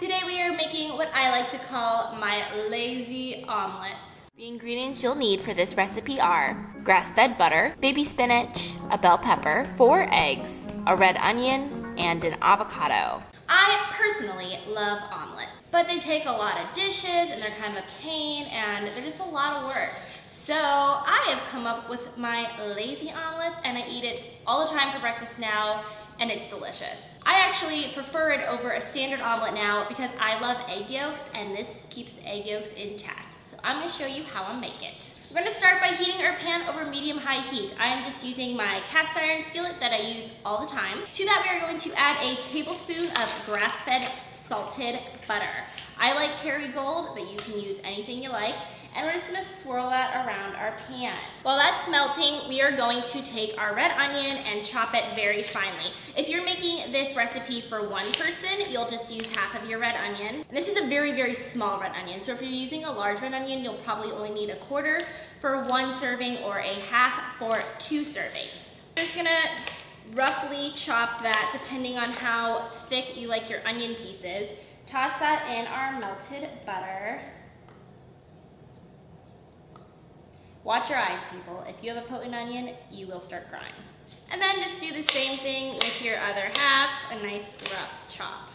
Today we are making what I like to call my lazy omelet. The ingredients you'll need for this recipe are grass-fed butter, baby spinach, a bell pepper, 4 eggs, a red onion, and an avocado. I personally love omelets, but they take a lot of dishes and they're kind of a pain and they're just a lot of work. So I have come up with my lazy omelet and I eat it all the time for breakfast now and it's delicious. I actually prefer it over a standard omelet now because I love egg yolks and this keeps the egg yolks intact. So I'm going to show you how I make it. We're going to start by heating our pan over medium-high heat. I am just using my cast iron skillet that I use all the time. To that we are going to add a tablespoon of grass-fed salted butter. I like Kerrygold, but you can use anything you like. And we're just gonna swirl that around our pan. While that's melting, we are going to take our red onion and chop it very finely. If you're making this recipe for one person, you'll just use half of your red onion. And this is a very, very small red onion. So if you're using a large red onion, you'll probably only need 1/4 for 1 serving or 1/2 for 2 servings. We're just gonna roughly chop that depending on how thick you like your onion pieces. Toss that in our melted butter. Watch your eyes, people. If you have a potent onion, you will start crying. And then just do the same thing with your other half, a nice rough chop.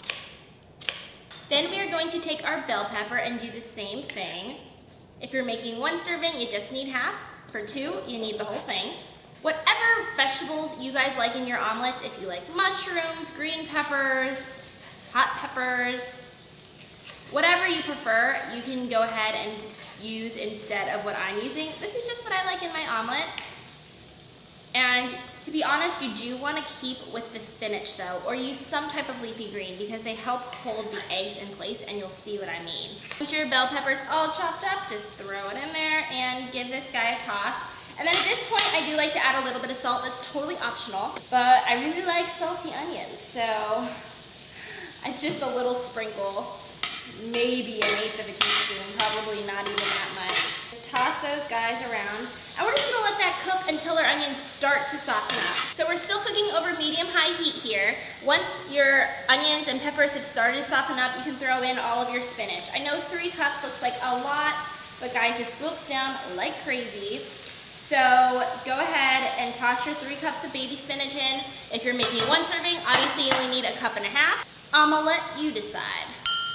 Then we are going to take our bell pepper and do the same thing. If you're making 1 serving, you just need half. For 2, you need the whole thing. Whatever vegetables you guys like in your omelets, if you like mushrooms, green peppers, hot peppers, whatever you prefer, you can go ahead and use instead of what I'm using. This is just what I like in my omelet. And to be honest, you do want to keep with the spinach though, or use some type of leafy green because they help hold the eggs in place and you'll see what I mean. Once your bell peppers all chopped up, just throw it in there and give this guy a toss. And then at this point, I do like to add a little bit of salt. That's totally optional, but I really like salty onions, so it's just a little sprinkle. Maybe 1/8 of a teaspoon, probably not even that much. Just toss those guys around. And we're just gonna let that cook until our onions start to soften up. So we're still cooking over medium-high heat here. Once your onions and peppers have started to soften up, you can throw in all of your spinach. I know 3 cups looks like a lot, but guys, this wilts down like crazy. So go ahead and toss your 3 cups of baby spinach in. If you're making 1 serving, obviously you only need 1.5 cups. Omelette, you decide.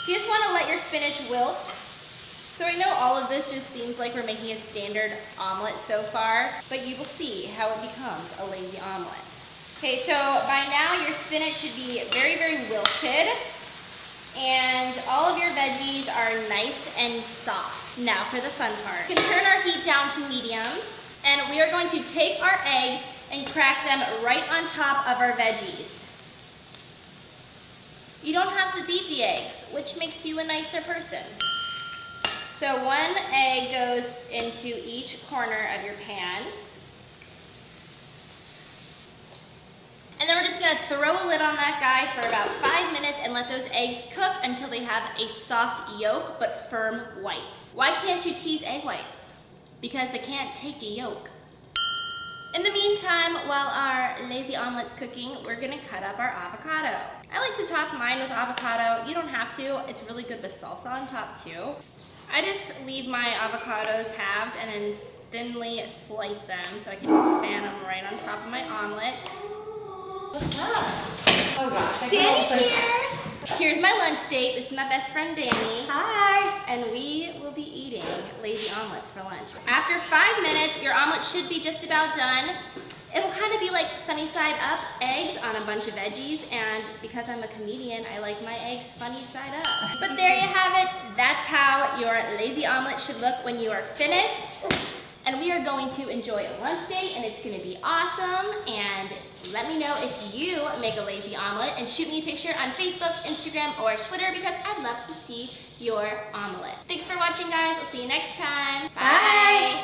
You just want to let your spinach wilt. So I know all of this just seems like we're making a standard omelet so far, but you will see how it becomes a lazy omelet. Okay, so by now your spinach should be very, very wilted, and all of your veggies are nice and soft. Now for the fun part. We can turn our heat down to medium, and we are going to take our eggs and crack them right on top of our veggies. You don't have to beat the eggs, which makes you a nicer person. So 1 egg goes into each corner of your pan. And then we're just gonna throw a lid on that guy for about 5 minutes and let those eggs cook until they have a soft yolk but firm whites. Why can't you tease egg whites? Because they can't take a yolk. In the meantime, while our lazy omelet's cooking, we're gonna cut up our avocado. I like to top mine with avocado. You don't have to. It's really good with salsa on top too. I just leave my avocados halved and then thinly slice them so I can fan them right on top of my omelet. What's up? Oh gosh. Danny's here. Here's my lunch date. This is my best friend Danny. Hi. And we will be eating lazy omelets for lunch. After 5 minutes, your omelet should be just about done. It'll kind of be like sunny side up eggs on a bunch of veggies, and because I'm a comedian, I like my eggs funny side up. But there you have it. That's how your lazy omelet should look when you are finished. And we are going to enjoy a lunch date, and it's gonna be awesome. And let me know if you make a lazy omelet, and shoot me a picture on Facebook, Instagram, or Twitter because I'd love to see your omelet. Thanks for watching, guys. I'll see you next time. Bye.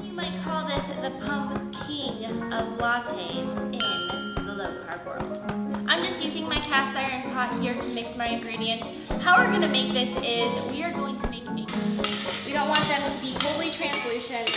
You might call this the pumpkin of lattes in the low-carb world. I'm just using my cast iron pot here to mix my ingredients. How we're gonna make this is we are going to make eggs. We don't want them to be totally translucent.